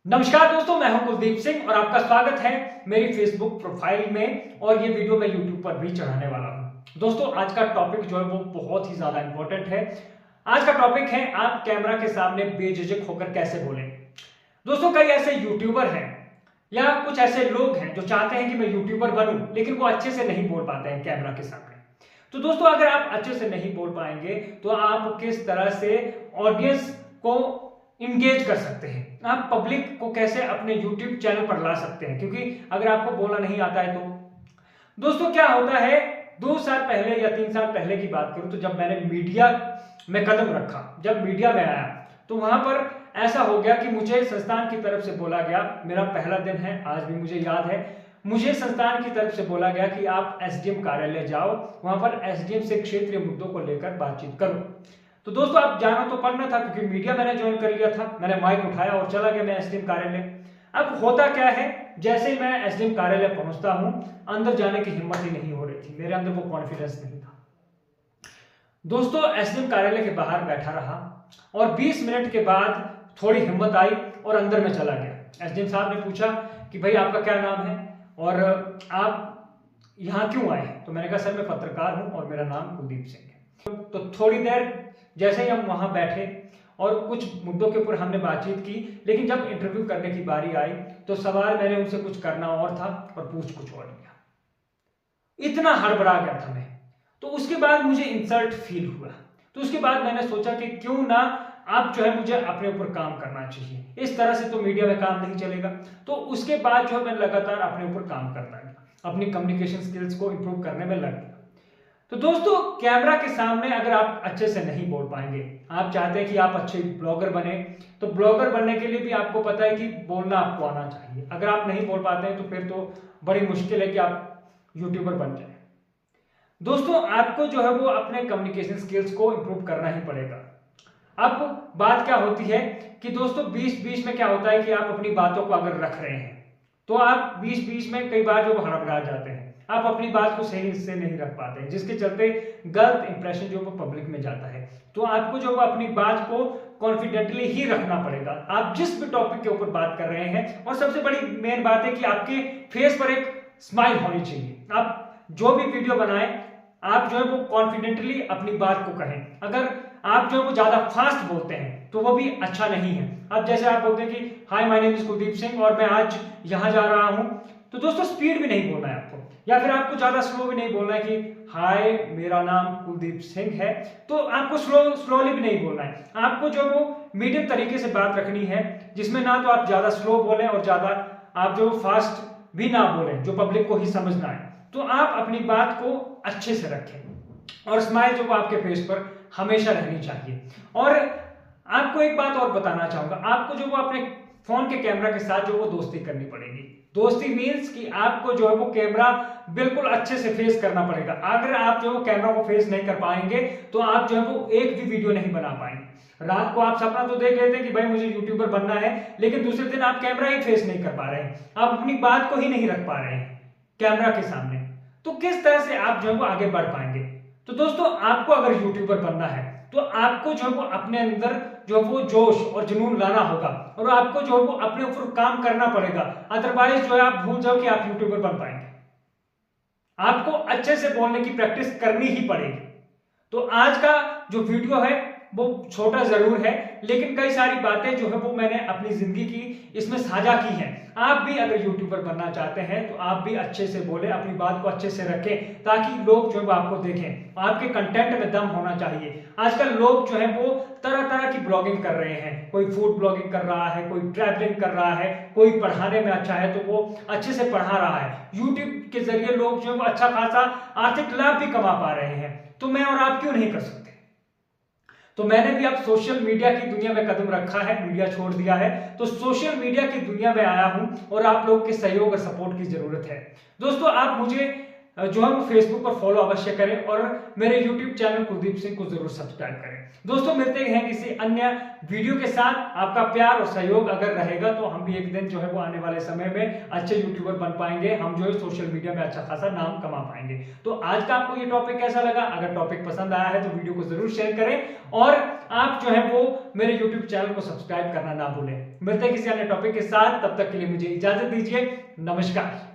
नमस्कार दोस्तों, मैं हूं कुलदीप सिंह और आपका स्वागत है मेरी फेसबुक प्रोफाइल में। और ये वीडियो मैं यूट्यूब पर भी चढ़ाने वाला हूं। दोस्तों, आज का टॉपिक जो है वो बहुत ही ज्यादा इंपॉर्टेंट है। आज का टॉपिक है आप कैमरा के सामने बेझिझक होकर कैसे बोलें। दोस्तों, कई ऐसे यूट्यूबर हैं या कुछ ऐसे लोग हैं जो चाहते हैं कि मैं यूट्यूबर बनूं, लेकिन वो अच्छे से नहीं बोल पाते हैं कैमरा के सामने। तो दोस्तों, अगर आप अच्छे से नहीं बोल पाएंगे तो आप किस तरह से ऑडियंस को इंगेज कर सकते हैं, आप पब्लिक को कैसे अपने YouTube चैनल पर ला सकते हैं, क्योंकि अगर आपको बोलना नहीं आता है तो दोस्तों क्या होता है। 2 साल पहले या 3 साल पहले की बात करूं तो जब मैंने मीडिया में कदम रखा, जब मीडिया में आया, तो वहां पर ऐसा हो गया कि मुझे संस्थान की तरफ से बोला गया, मेरा पहला दिन है, आज भी मुझे याद है, मुझे संस्थान की तरफ से बोला गया कि आप एसडीएम कार्यालय जाओ, वहां पर एसडीएम से क्षेत्रीय मुद्दों को लेकर बातचीत करो। तो दोस्तों, अब जाना तो पड़ना था क्योंकि मीडिया मैंने ज्वाइन कर लिया था। मैंने माइक उठाया और चला गया मैं एसडीएम कार्यालय। अब होता क्या है, जैसे ही मैं एसडीएम कार्यालय पहुंचता हूं, अंदर जाने की हिम्मत ही नहीं हो रही थी, मेरे अंदर वो कॉन्फिडेंस नहीं था। दोस्तों, एसडीएम कार्यालय के बाहर बैठा रहा और 20 मिनट के बाद थोड़ी हिम्मत आई और अंदर में चला गया। एसडीएम साहब ने पूछा कि भाई आपका क्या नाम है और आप यहाँ क्यों आए। तो मैंने कहा सर मैं पत्रकार हूं और मेरा नाम कुलदीप सिंह है। तो थोड़ी देर जैसे ही हम वहां बैठे और कुछ मुद्दों के ऊपर हमने बातचीत की, लेकिन जब इंटरव्यू करने की बारी आई तो सवाल मैंने उनसे कुछ करना और था और पूछ कुछ और लिया। इतना हड़बड़ा गया था मैं। तो उसके बाद मुझे इंसल्ट फील हुआ। तो उसके बाद मैंने सोचा कि क्यों ना आप जो है मुझे अपने ऊपर काम करना चाहिए, इस तरह से तो मीडिया में काम नहीं चलेगा। तो उसके बाद जो है मैं लगातार अपने ऊपर काम करता गया, अपनी कम्युनिकेशन स्किल्स को इंप्रूव करने में लग गया। तो दोस्तों, कैमरा के सामने अगर आप अच्छे से नहीं बोल पाएंगे, आप चाहते हैं कि आप अच्छे ब्लॉगर बने, तो ब्लॉगर बनने के लिए भी आपको पता है कि बोलना आपको आना चाहिए। अगर आप नहीं बोल पाते हैं तो फिर तो बड़ी मुश्किल है कि आप यूट्यूबर बन जाए। दोस्तों, आपको जो है वो अपने कम्युनिकेशन स्किल्स को इंप्रूव करना ही पड़ेगा। अब बात क्या होती है कि दोस्तों बीच बीच में क्या होता है कि आप अपनी बातों को अगर रख रहे हैं तो आप बीच बीच में कई बार जो हड़बड़ा जाते हैं, आप अपनी बात को सही से नहीं रख पाते हैं, जिसके चलते गलत इंप्रेशन जो वो पब्लिक में जाता है। तो आपको जो अपनी बात को कॉन्फिडेंटली ही रखना पड़ेगा, आप जिस भी टॉपिक के ऊपर बात कर रहे हैं। और सबसे बड़ी मेन बात है कि आपके फेस पर एक स्माइल होनी चाहिए। आप जो भी वीडियो बनाएं, आप जो है वो कॉन्फिडेंटली अपनी बात को कहें। अगर आप जो है वो ज्यादा फास्ट बोलते हैं तो वो भी अच्छा नहीं है। अब जैसे आप बोलते हैं कि hi my name is Kuldeep Singh और मैं आज यहां जा रहा हूं, तो दोस्तों स्पीड भी नहीं बोलना है आपको, या फिर आपको ज्यादा स्लो भी नहीं बोलना है कि हाय मेरा नाम कुलदीप सिंह है, तो आपको स्लोली भी नहीं बोलना है। आपको जो वो मीडियम तरीके से बात रखनी है, जिसमें ना तो आप ज्यादा स्लो बोलें और ज्यादा आप जो फास्ट भी ना बोलें, जो पब्लिक को ही समझना है। तो आप अपनी बात को अच्छे से रखें और स्माइल जो आपके फेस पर हमेशा रहनी चाहिए। और आपको एक बात और बताना चाहूंगा, आपको जो वो अपने फोन के कैमरा के साथ जो वो दोस्ती करनी पड़ेगी। दोस्ती मीन्स कि आपको जो है वो कैमरा बिल्कुल अच्छे से फेस करना पड़ेगा। अगर आप जो कैमरा को फेस नहीं कर पाएंगे तो आप जो है वो एक भी वीडियो नहीं बना पाएंगे। रात को आप सपना तो देख लेते हैं कि भाई मुझे यूट्यूबर बनना है, लेकिन दूसरे दिन आप कैमरा ही फेस नहीं कर पा रहे हैं, आप अपनी बात को ही नहीं रख पा रहे हैं कैमरा के सामने, तो किस तरह से आप जो है वो आगे बढ़ पाएंगे। तो दोस्तों, आपको अगर यूट्यूबर बनना है तो आपको जो है वो अपने अंदर जो वो जोश और जुनून लाना होगा और आपको जो है वो अपने ऊपर काम करना पड़ेगा। अदरवाइज जो है आप भूल जाओ कि आप यूट्यूबर बन पाएंगे। आपको अच्छे से बोलने की प्रैक्टिस करनी ही पड़ेगी। तो आज का जो वीडियो है वो छोटा जरूर है, लेकिन कई सारी बातें जो है वो मैंने अपनी जिंदगी की इसमें साझा की हैं। आप भी अगर यूट्यूबर बनना चाहते हैं तो आप भी अच्छे से बोले, अपनी बात को अच्छे से रखें, ताकि लोग जो है आपको देखें। आपके कंटेंट में दम होना चाहिए। आजकल लोग जो है वो तरह तरह की ब्लॉगिंग कर रहे हैं, कोई फूड ब्लॉगिंग कर रहा है, कोई ट्रैवलिंग कर रहा है, कोई पढ़ाने में अच्छा है तो वो अच्छे से पढ़ा रहा है। यूट्यूब के जरिए लोग जो है वो अच्छा खासा आर्थिक लाभ भी कमा पा रहे हैं। तो मैं और आप क्यों नहीं कर सकते। तो मैंने भी अब सोशल मीडिया की दुनिया में कदम रखा है, मीडिया छोड़ दिया है, तो सोशल मीडिया की दुनिया में आया हूं और आप लोग के सहयोग और सपोर्ट की जरूरत है। दोस्तों, आप मुझे जो है वो फेसबुक पर फॉलो अवश्य करें और मेरे यूट्यूब चैनल कुलदीप सिंह को जरूर सब्सक्राइब करें। दोस्तों, मिलते हैं किसी अन्य वीडियो के साथ। आपका प्यार और सहयोग अगर रहेगा तो हम भी एक दिन जो है वो आने वाले समय में अच्छे यूट्यूबर बन पाएंगे, हम जो है सोशल मीडिया में अच्छा खासा नाम कमा पाएंगे। तो आज का आपको ये टॉपिक कैसा लगा? अगर टॉपिक पसंद आया है तो वीडियो को जरूर शेयर करें और आप जो है वो मेरे YouTube चैनल को सब्सक्राइब करना ना भूलें। मिलते हैं किसी अन्य टॉपिक के साथ, तब तक के लिए मुझे इजाजत दीजिए। नमस्कार।